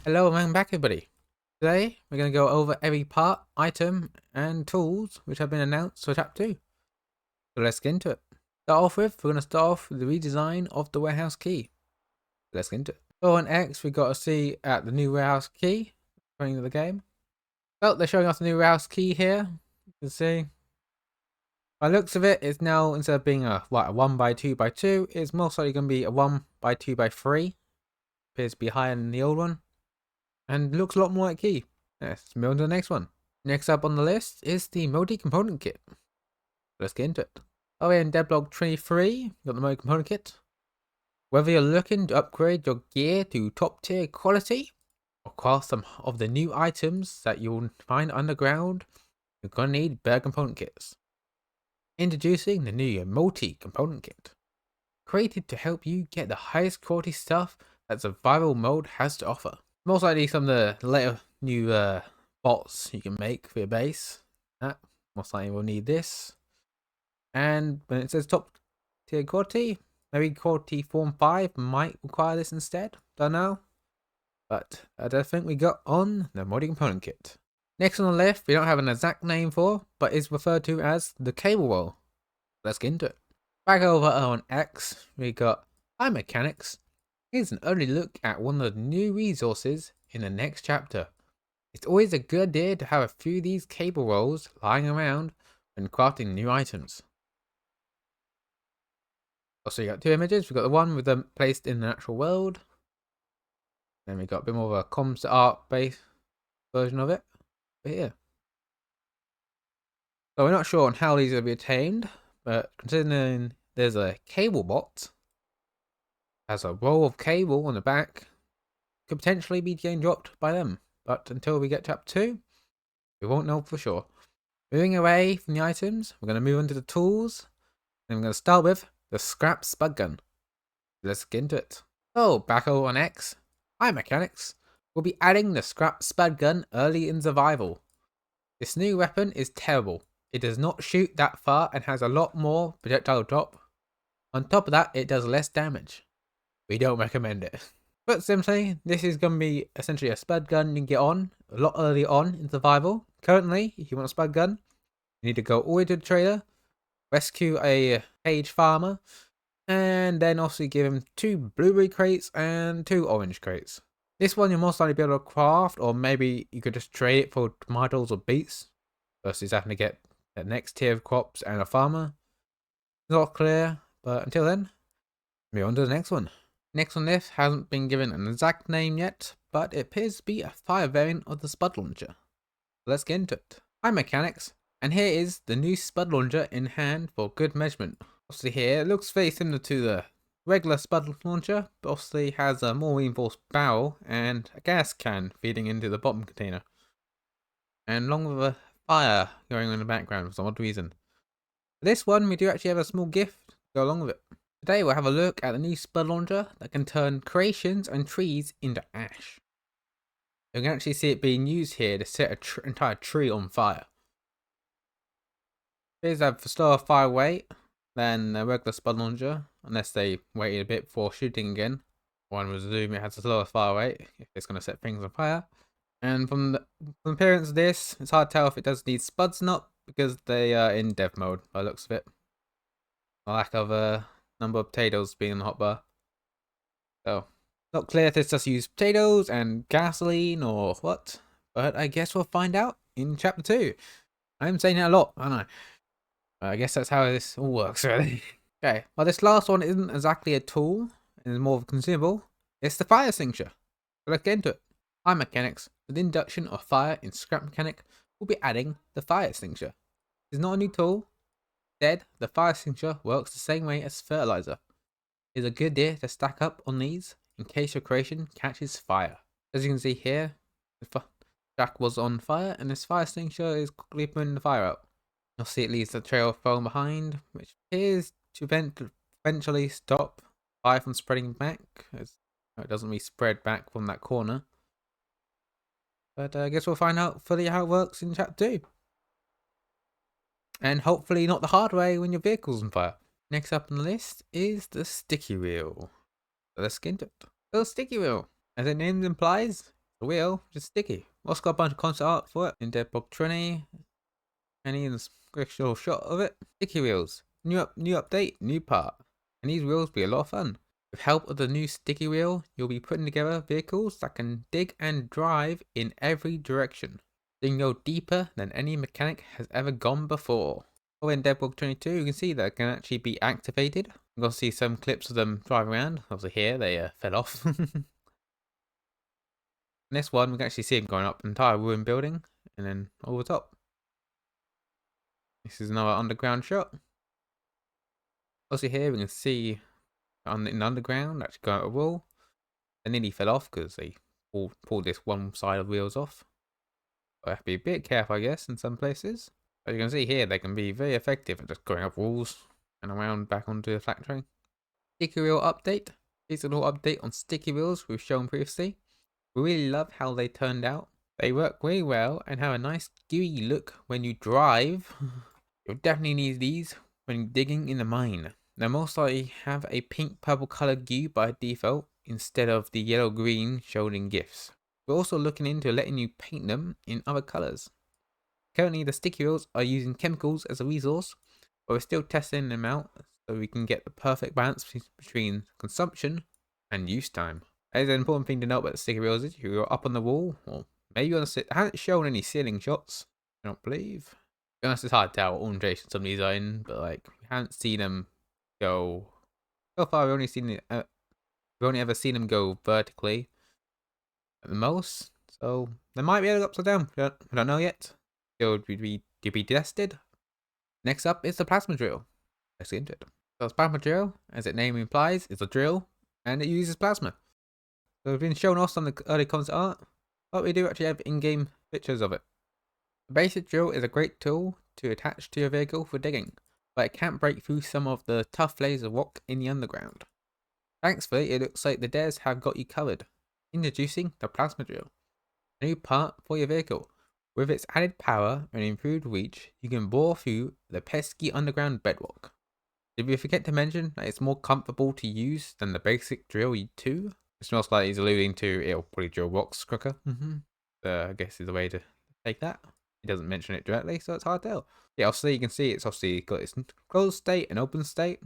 Hello and welcome back everybody. Today we're going to go over every part, item and tools which have been announced for chapter 2. So let's get into it. Start off with, we're going to start off with the redesign of the warehouse key. Let's get into it. So on X we got to see at the new warehouse key, according to the game. Well, they're showing us the new warehouse key here. You can see. By the looks of it, it's now, instead of being a 1x2x2, it's most likely going to be a 1x2x3. Appears to be higher than the old one. And looks a lot more like key. Let's move on to the next one. Next up on the list is the multi-component kit. Let's get into it. Oh, in Devlog 23, got the multi-component kit. Whether you're looking to upgrade your gear to top tier quality, or craft some of the new items that you'll find underground, you're gonna need better component kits. Introducing the new multi-component kit. Created to help you get the highest quality stuff that survival mode has to offer. Most likely some of the later new bots you can make for your base. Most likely we'll need this. And when it says top tier quality, maybe quality form 5 might require this instead. Don't know. But I don't think we got on the multi-component kit. Next on the left, we don't have an exact name for, but is referred to as the cable roll. Let's get into it. Back over on X, we got Hi Mechanics. Here's an early look at one of the new resources in the next chapter. It's always a good idea to have a few of these cable rolls lying around when crafting new items. Also, you got two images. We've got the one with them placed in the natural world. Then we got a bit more of a concept art based version of it over here. So we're not sure on how these will be attained, but considering there's a cable bot, has a roll of cable on the back, could potentially be getting dropped by them. But until we get chapter 2, we won't know for sure. Moving away from the items, we're going to move on to the tools. And we're going to start with the scrap Spudgun. Let's get into it. So, back over on X, Hi Mechanics. We'll be adding the scrap Spudgun early in survival. This new weapon is terrible. It does not shoot that far and has a lot more projectile drop. On top of that, it does less damage. We don't recommend it. But simply, this is going to be essentially a spud gun you can get on a lot early on in survival. Currently, if you want a spud gun, you need to go all the way to the trader, rescue a cage farmer, and then also give him 2 blueberry crates and 2 orange crates. This one you'll most likely be able to craft, or maybe you could just trade it for tomatoes or beets, versus having to get the next tier of crops and a farmer. Not clear, but until then, move on to the next one. Next on this hasn't been given an exact name yet, but it appears to be a fire variant of the Spud launcher. Let's get into it. Hi Mechanics, and here is the new Spud launcher in hand for good measurement. Obviously here, it looks very similar to the regular Spud launcher, but obviously has a more reinforced barrel and a gas can feeding into the bottom container. And along with a fire going on in the background for some odd reason. For this one, we do actually have a small gift to go along with it. Today we'll have a look at the new Spud launcher that can turn creations and trees into ash. You can actually see it being used here to set an entire tree on fire. These have a slower fire rate than a regular Spud launcher, unless they waited a bit before shooting again. One would assume it has a slower fire rate if it's going to set things on fire. And from the appearance of this, it's hard to tell if it does need spuds or not, because they are in dev mode by the looks of it. The lack of number of potatoes being in the hotbar. So, not clear if this just use potatoes and gasoline or what, but I guess we'll find out in chapter 2. I'm saying that a lot, aren't I? I guess that's how this all works, really. Okay, well this last one isn't exactly a tool, it's more of a consumable. It's the fire extinguisher. So let's get into it. Hi Mechanics, with the induction of fire in Scrap Mechanic, we'll be adding the fire extinguisher. It's not a new tool. Instead, the fire extinguisher works the same way as fertilizer. It's a good idea to stack up on these in case your creation catches fire. As you can see here, the jack was on fire and this fire extinguisher is quickly putting the fire out. You'll see it leaves a trail of foam behind, which appears to eventually stop fire from spreading back, as it doesn't really spread back from that corner. But I guess we'll find out fully how it works in chapter 2. And hopefully not the hard way when your vehicle's on fire. Next up on the list is the sticky wheel. So let's get into it. So sticky wheel, as the name implies, The wheel, just sticky. Also got a bunch of concept art for it in Deadbook 20. And here's a quick little shot of it. Sticky wheels. New update, new part. And these wheels will be a lot of fun. With help of the new sticky wheel, you'll be putting together vehicles that can dig and drive in every direction. They can go deeper than any mechanic has ever gone before. Oh, in Deadbook 22, you can see that it can actually be activated. I'm going to see some clips of them driving around. Obviously here, they fell off. In this one, we can actually see them going up an entire ruined building and then over the top. This is another underground shot. Also here, we can see in the underground, actually going up a wall. They nearly fell off because they pulled this one side of the wheels off. So I have to be a bit careful, I guess, in some places. As you can see here, they can be very effective at just going up walls and around back onto the factory. Sticky wheel update. Here's a little update on sticky wheels we've shown previously. We really love how they turned out. They work really well and have a nice gooey look when you drive. You'll definitely need these when digging in the mine. They'll most likely have a pink purple color goo by default instead of the yellow green shown in GIFs. We're also looking into letting you paint them in other colors. Currently the sticky wheels are using chemicals as a resource, but we're still testing them out so we can get the perfect balance between consumption and use time. There's an important thing to note about the sticky wheels is you're up on the wall, or maybe on the I haven't shown any ceiling shots, I don't believe. To be honest, it's hard to tell what orientation some of these are in, but like we haven't seen them go. So far, we've only ever seen them go vertically at the most. So they might be able to go upside down. We don't know yet. Still to be tested. Next up is the plasma drill. Let's get into it. So the plasma drill, as its name implies, is a drill, and it uses plasma. So we've been shown off some of the early concept art, but we do actually have in-game pictures of it. The basic drill is a great tool to attach to your vehicle for digging, but it can't break through some of the tough layers of rock in the underground. Thankfully, it looks like the devs have got you covered. Introducing the plasma drill, a new part for your vehicle. With its added power and improved reach, you can bore through the pesky underground bedrock. Did we forget to mention that it's more comfortable to use than the basic drill 2? It's most likely he's alluding to it'll probably drill rocks quicker. I guess is the way to take that. He doesn't mention it directly, so it's hard to tell. Yeah, obviously you can see it's obviously got its closed state and open state.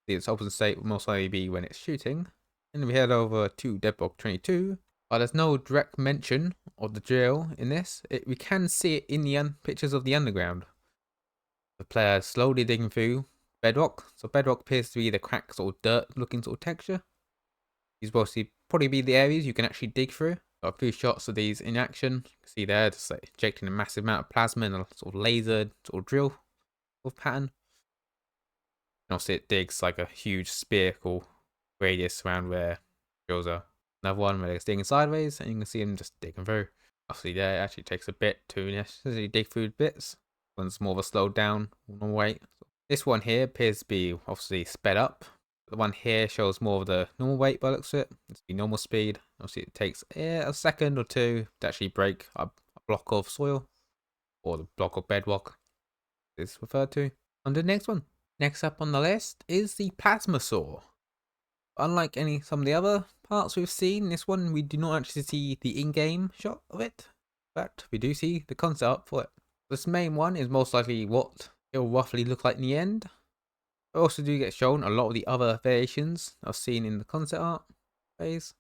Its open state will most likely be when it's shooting. And we head over to Deadbook 22. There's no direct mention of the drill in this. We can see it in the pictures of the underground. The player slowly digging through bedrock. So bedrock appears to be the cracks or dirt looking sort of texture. These will probably be the areas you can actually dig through. Got a few shots of these in action. You can see there, just like ejecting a massive amount of plasma in a sort of laser sort of drill sort of pattern. And obviously it digs like a huge spherical radius around where drills are. Another one where they're digging sideways, and you can see them just digging through. Obviously there it actually takes a bit to necessarily dig through bits. One's more of a slowed down normal weight. This one here appears to be obviously sped up. The one here shows more of the normal weight by the looks of it. It's the normal speed. Obviously it takes a second or two to actually break a block of soil, or the block of bedrock is referred to. On to the next one. Next up on the list is the plasma saw. Unlike some of the other parts we've seen, this one we do not actually see the in-game shot of it, but we do see the concept art for it. This main one is most likely what it will roughly look like in the end. I also do get shown a lot of the other variations I've seen in the concept art phase.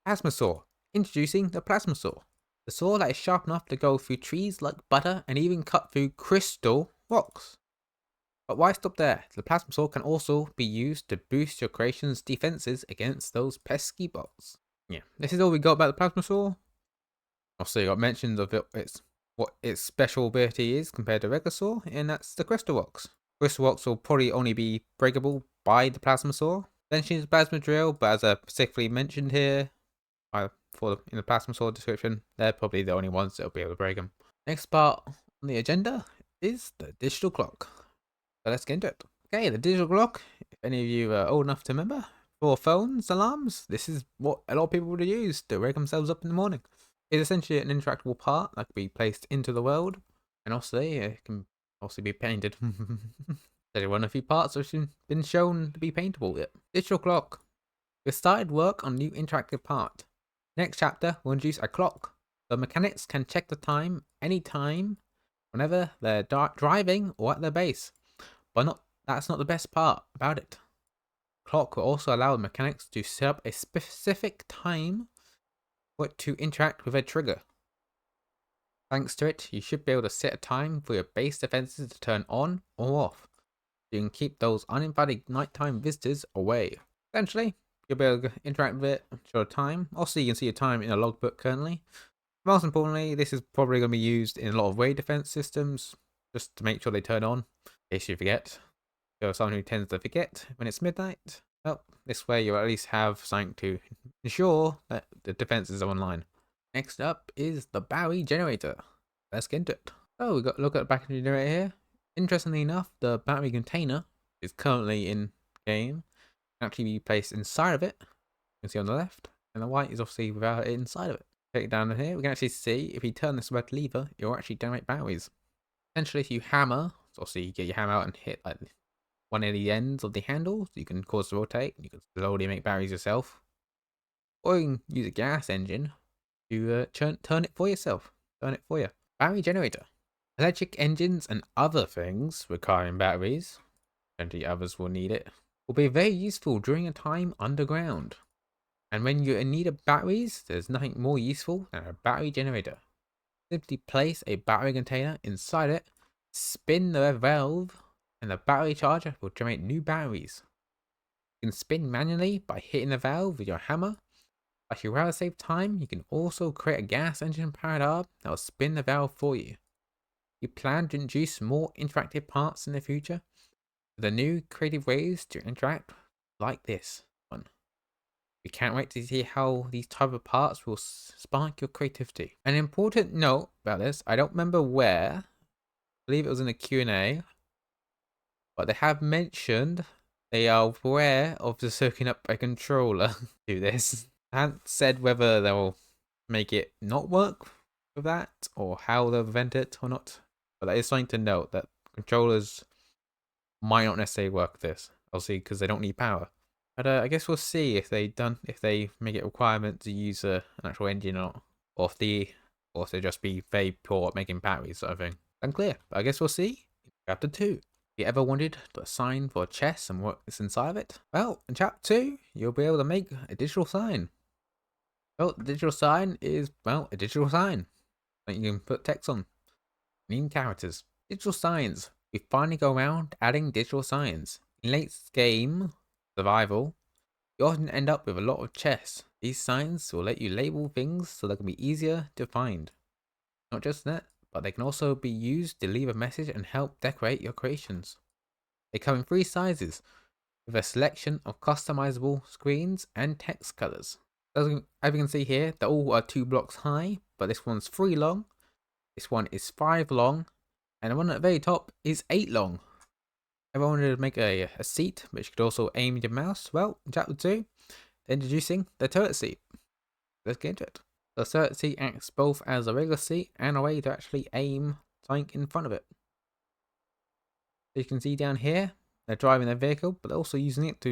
Plasma saw. Introducing the plasma saw. The saw that is sharp enough to go through trees like butter and even cut through crystal rocks. But why stop there? The plasma saw can also be used to boost your creation's defenses against those pesky bots. Yeah, this is all we got about the plasma saw. Also, you got mentions of what its special ability is compared to regular saw, and that's the crystal rocks. Crystal rocks will probably only be breakable by the plasma saw. Mentioning the plasma drill, but as I specifically mentioned here, in the plasma saw description, they're probably the only ones that will be able to break them. Next part on the agenda is the digital clock. So let's get into it. Okay, the digital clock, if any of you are old enough to remember, for phones, alarms, this is what a lot of people would use to wake themselves up in the morning. It's essentially an interactable part that can be placed into the world, and also it can also be painted. There's one of a few parts which have been shown to be paintable yet. Digital clock. We started work on a new interactive part. Next chapter will introduce a clock. The mechanics can check the time anytime, whenever they're driving or at their base. But that's not the best part about it. Clock will also allow the mechanics to set up a specific time for it to interact with a trigger. Thanks to it, you should be able to set a time for your base defenses to turn on or off. You can keep those uninvited nighttime visitors away. Essentially, you'll be able to interact with it, show the time. Also, you can see your time in a logbook currently. Most importantly, this is probably going to be used in a lot of raid defense systems, just to make sure they turn on, in case you forget. If you're someone who tends to forget when it's midnight, well, this way you'll at least have something to ensure that the defenses are online. Next up is the battery generator. Let's get into it. So we got to look at the battery generator here. Interestingly enough, the battery container is currently in game. Can actually be placed inside of it. You can see on the left, and the white is obviously without it inside of it. Take it down here, we can actually see if you turn this red lever, it will actually generate batteries. Essentially, if you hammer, so obviously you get your hammer out and hit like one of the ends of the handle, you can cause it to rotate. You can slowly make batteries yourself, or you can use a gas engine to turn it for yourself. Turn it for you. Battery generator. Electric engines and other things requiring batteries, plenty others will need it, will be very useful during a time underground. And when you're in need of batteries, there's nothing more useful than a battery generator. Simply place a battery container inside it, spin the valve, and the battery charger will generate new batteries. You can spin manually by hitting the valve with your hammer. If you rather save time, you can also create a gas engine powered arm that will spin the valve for you. You plan to introduce more interactive parts in the future? The new creative ways to interact like this one. We can't wait to see how these type of parts will spark your creativity. An important note about this, I don't remember where, I believe it was in the Q&A, but they have mentioned they are aware of just hooking up a controller to this. I haven't said whether they'll make it not work with that, or how they'll prevent it or not. But that is something to note, that controllers might not necessarily work with this, obviously, because they don't need power. But I guess we'll see if they make it a requirement to use an actual engine, or if they just be very poor at making batteries, sort of thing. Unclear, but I guess we'll see in chapter 2. If you ever wanted to sign for a chest and what's inside of it, well, in chapter 2, you'll be able to make a digital sign. Well, the digital sign is, well, a digital sign that you can put text on. Mean characters. Digital signs. We finally go around adding digital signs. In late game survival, you often end up with a lot of chests. These signs will let you label things so they can be easier to find. Not just that, but they can also be used to leave a message and help decorate your creations. They come in 3 sizes, with a selection of customizable screens and text colors. As you can see here, they all are 2 blocks high, but this one's 3 long, this one is 5 long, and the one at the very top is 8 long. If I wanted to make a seat, which could also aim your mouse, well, in chapter 2, they're introducing the turret seat. Let's get into it. The turret seat acts both as a regular seat and a way to actually aim something in front of it. So you can see down here, they're driving their vehicle, but they're also using it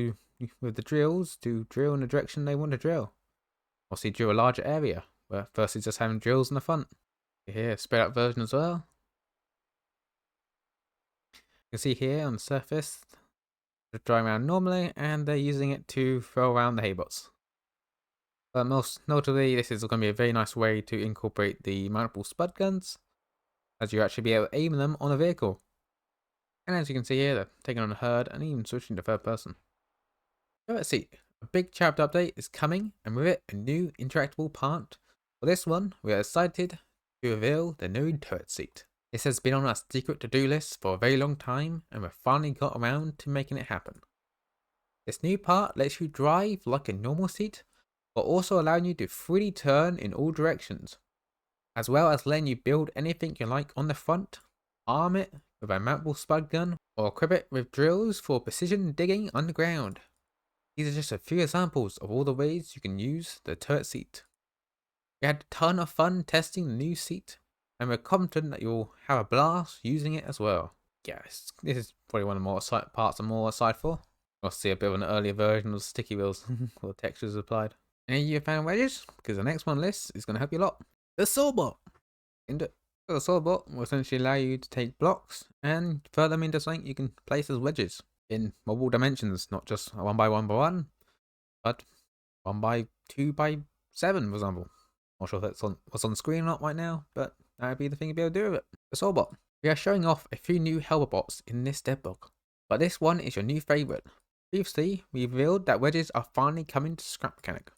with the drills to drill in the direction they want to drill. Obviously drill a larger area, where versus just having drills in the front. Here, sped up version as well. You can see here on the surface, they're driving around normally, and they're using it to throw around the haybots. But most notably, this is going to be a very nice way to incorporate the multiple spud guns, as you actually be able to aim them on a vehicle. And as you can see here, they're taking on a herd and even switching to third person. So let's see, a big chapter update is coming, and with it, a new interactable part. For this one, we are excited to reveal the new turret seat. This has been on our secret to-do list for a very long time, and we've finally got around to making it happen. This new part lets you drive like a normal seat, but also allowing you to freely turn in all directions, as well as letting you build anything you like on the front, arm it with a mountable spud gun, or equip it with drills for precision digging underground. These are just a few examples of all the ways you can use the turret seat. We had a ton of fun testing the new seat, and we're confident that you'll have a blast using it as well. Yes, this is probably one of the more parts I'm more excited for. We'll see a bit of an earlier version of sticky wheels with textures applied. Any of you found wedges? Because the next one list is going to help you a lot. The Sawbot. The Sawbot will essentially allow you to take blocks and throw them into something you can place as wedges in multiple dimensions, not just 1 by 1 by 1, but 1 by 2 by 7, for example. Not sure if that's what's on screen or not right now, but that would be the thing you'd be able to do with it. The Sawbot. We are showing off a few new helper bots in this devlog, but this one is your new favourite. Previously, we revealed that wedges are finally coming to scrap mechanic.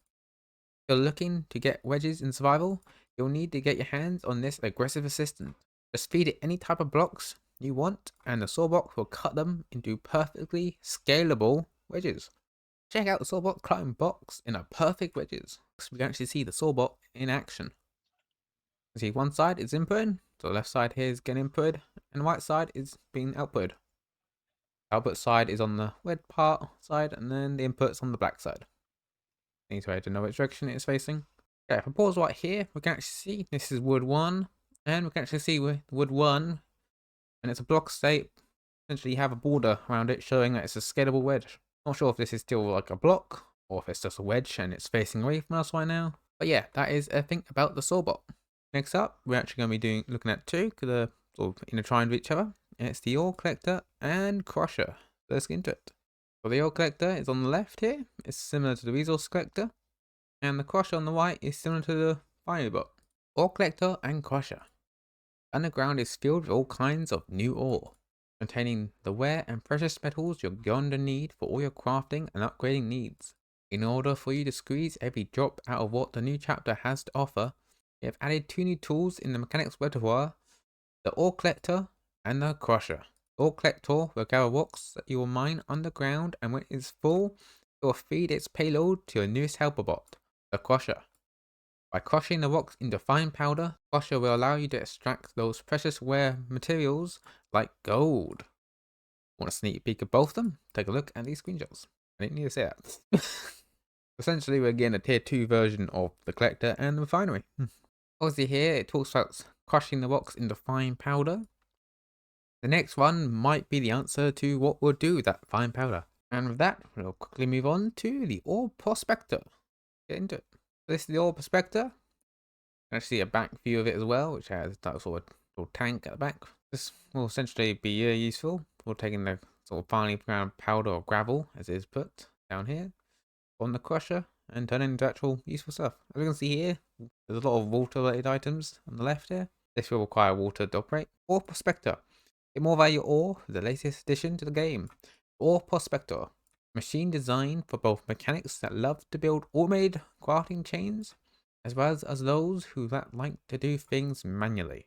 If you're looking to get wedges in survival, you'll need to get your hands on this aggressive assistant. Just feed it any type of blocks you want, and the Sawbot will cut them into perfectly scalable wedges. Check out the Sawbot cutting blocks in a perfect wedges, so we can actually see the Sawbot in action. You see, one side is inputted, so the left side here is getting inputted, and the right side is being outputted. Output side is on the red part side, and then the input's on the black side. Need to know which direction it is facing. Okay, if I pause right here, we can actually see this is wood 1, and we can actually see with wood 1, and it's a block state. Essentially, you have a border around it showing that it's a scalable wedge. Not sure if this is still like a block, or if it's just a wedge and it's facing away from us right now. But yeah, that is everything about the Sawbot. Next up, we're actually going to be looking at two, because they're sort of intertwined with each other. It's the ore collector and crusher. Let's get into it. So the ore collector is on the left here. It's similar to the resource collector. And the crusher on the right is similar to the binary bot. Ore collector and crusher. Underground is filled with all kinds of new ore, containing the rare and precious metals you're going to need for all your crafting and upgrading needs. In order for you to squeeze every drop out of what the new chapter has to offer, we have added 2 new tools in the mechanics repertoire, the ore collector and the crusher. The ore collector will gather rocks that you will mine underground, and when it is full, it will feed its payload to your newest helper bot, the crusher. By crushing the rocks into fine powder, the crusher will allow you to extract those precious rare materials like gold. Want a sneak peek of both of them? Take a look at these screenshots. I didn't need to say that. Essentially, we're getting a tier 2 version of the collector and the refinery. Obviously here, it talks about crushing the rocks into fine powder. The next one might be the answer to what we'll do with that fine powder. And with that, we'll quickly move on to the ore prospector. Get into it. This is the ore prospector. You can actually see a back view of it as well, which has that sort of little tank at the back. This will essentially be useful for taking the sort of finely ground powder or gravel, as it is put down here, on the crusher and turn it into actual useful stuff. As you can see here, there's a lot of water related items on the left here. This will require water to operate. Ore Prospector. Get more value ore, the latest addition to the game. Ore Prospector. Machine designed for both mechanics that love to build automated crafting chains, as well as those who like to do things manually.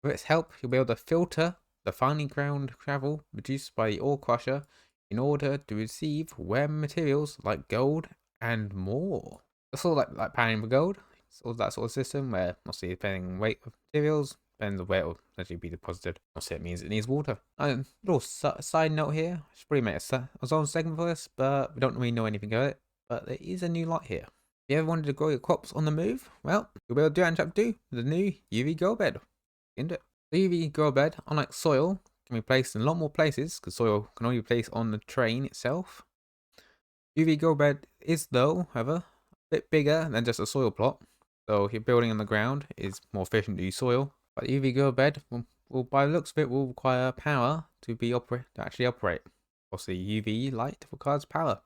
With its help, you'll be able to filter the finely ground gravel produced by the ore crusher in order to receive rare materials like gold and more. It's sort of like panning for gold. Sort of that sort of system where, obviously, depending on weight of materials, depends on where it will actually be deposited. Obviously, it means it needs water. Little side note here, I should probably make a own segment for this, but we don't really know anything about it. But there is a new light here. If you ever wanted to grow your crops on the move, well, you'll be able to do it in chapter 2 with the new UV grow bed. Into it. The UV grow bed, unlike soil, can be placed in a lot more places, because soil can only be placed on the train itself. UV grow bed is, though, however, a bit bigger than just a soil plot. So if you're building on the ground, it's more efficient to use soil. But the UV grow bed, will by the looks of it, will require power to actually operate. Obviously, UV light requires power.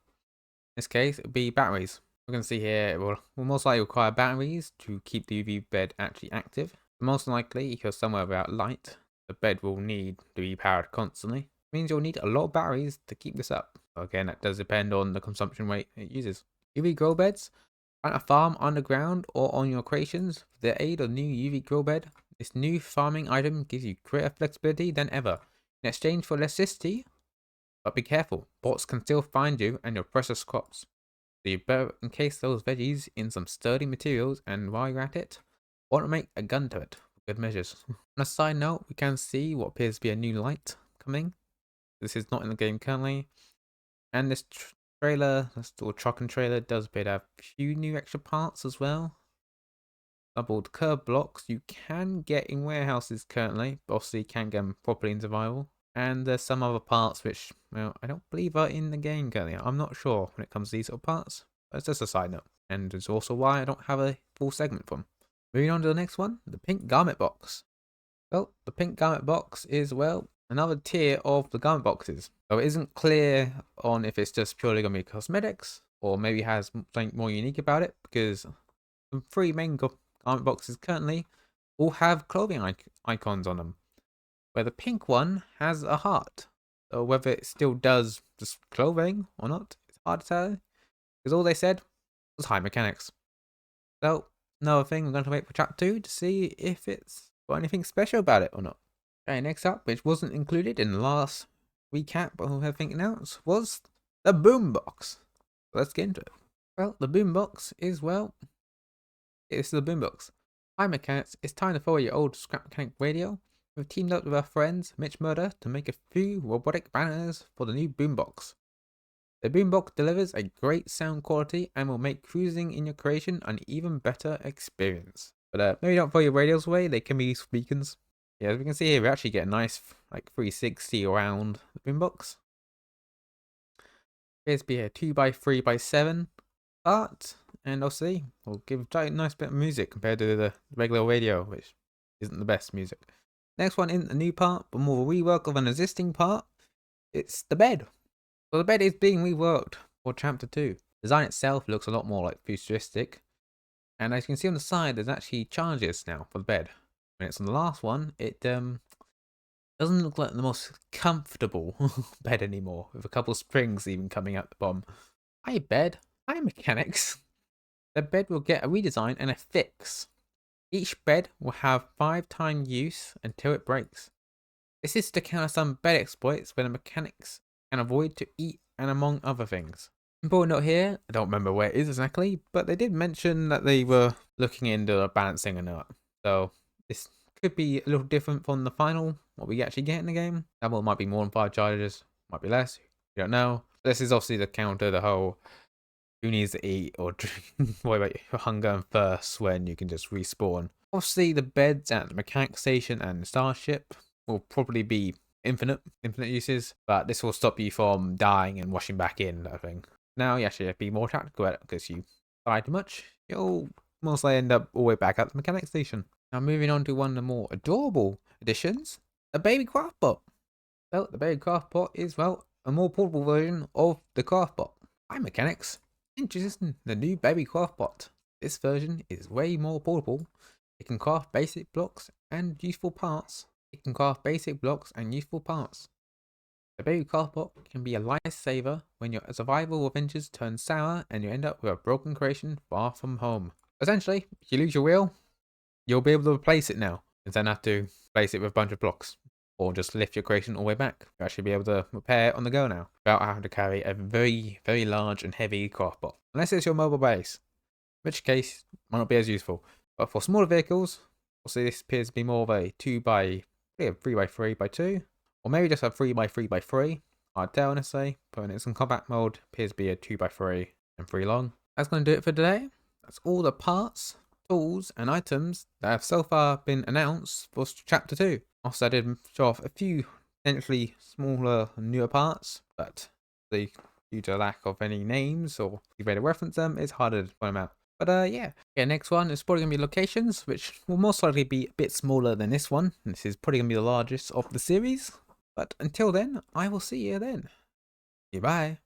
In this case, it would be batteries. We can see here, it will most likely require batteries to keep the UV bed actually active. Most likely, if you're somewhere without light, the bed will need to be powered constantly. It means you'll need a lot of batteries to keep this up. Again, that does depend on the consumption rate it uses. UV grow beds. Plant a farm underground or on your creations. With the aid of new UV grow bed, this new farming item gives you greater flexibility than ever in exchange for electricity. But be careful, bots can still find you and your precious crops. So you better encase those veggies in some sturdy materials, and while you're at it, want to make a gun turret for good measures. On a side note, we can see what appears to be a new light coming. This is not in the game currently. And this trailer, this little truck and trailer, does appear to have a few new extra parts as well. Doubled curb blocks you can get in warehouses currently, but obviously you can't get them properly in survival. And there's some other parts which, well, I don't believe are in the game currently. I'm not sure when it comes to these sort of parts, but it's just a side note. and it's also why I don't have a full segment for them. Moving on to the next one, the pink garment box. Well, the pink garment box is, well, another tier of the garment boxes. So it isn't clear on if it's just purely going to be cosmetics, or maybe has something more unique about it, because the three main garment boxes currently all have clothing icons on them, where the pink one has a heart. So whether it still does just clothing or not, it's hard to tell, because all they said was high mechanics. So another thing, we're going to wait for chapter 2 to see if it's got anything special about it or not. Okay, next up, which wasn't included in the last recap of everything announced, was the BoomBox. Let's get into it. Well, the BoomBox is, well, it's the BoomBox. Hi mechanics, it's time to follow your old scrap mechanic radio. We've teamed up with our friends Mitch Murder to make a few robotic banners for the new BoomBox. The BoomBox delivers a great sound quality and will make cruising in your creation an even better experience. But maybe don't throw your radios away, they can be beacons. Yeah, as we can see here, we actually get a nice like 360 around the BoomBox. Appears to be a 2x3x7 art, and I'll see, we'll give a nice bit of music compared to the regular radio, which isn't the best music. Next one isn't a new part, but more of a rework of an existing part. It's the bed. So the bed is being reworked for chapter 2. The design itself looks a lot more like futuristic. And as you can see on the side, there's actually charges now for the bed. When it's on the last one, it doesn't look like the most comfortable bed anymore, with a couple of springs even coming out the bottom. Hi bed, hi mechanics. The bed will get a redesign and a fix. Each bed will have 5-time use until it breaks. This is to counter some bed exploits where the mechanics can avoid to eat, and among other things. Important note here, I don't remember where it is exactly, but they did mention that they were looking into balancing a nut. So this could be a little different from the final, what we actually get in the game. That one might be more than 5 charges, might be less, you don't know. This is obviously to counter the whole who needs to eat or drink, worry about your hunger and thirst when you can just respawn. Obviously the beds at the mechanic station and starship will probably be infinite uses, but this will stop you from dying and washing back in, I think. Now you actually have to be more tactical at it, because you die too much, you'll mostly end up all the way back at the mechanic station. Now moving on to one of the more adorable additions, the baby Craftbot. Well, the baby Craftbot is, well, a more portable version of the Craftbot. Hi mechanics, introducing the new baby Craftbot. This version is way more portable. It can craft basic blocks and useful parts. The baby Craftbot can be a lifesaver when your survival adventures turn sour and you end up with a broken creation far from home. Essentially, if you lose your wheel, you'll be able to replace it now, and then have to replace it with a bunch of blocks, or just lift your creation all the way back. You'll actually be able to repair it on the go now, without having to carry a very, very large and heavy Craftbot. Unless it's your mobile base, in which case, it might not be as useful. But for smaller vehicles, obviously this appears to be more of a 3x3x2, or maybe just a 3x3x3. Hard to tell, honestly, but when it's in combat mode, appears to be a 2x3 and 3 long. That's going to do it for today. That's all the parts, tools, and items that have so far been announced for chapter 2. Also, I did show off a few potentially smaller, newer parts, but due to lack of any names or the way to reference them, it's harder to point them out. But yeah, next one is probably going to be locations, which will most likely be a bit smaller than this one. This is probably going to be the largest of the series. But until then, I will see you then. Goodbye.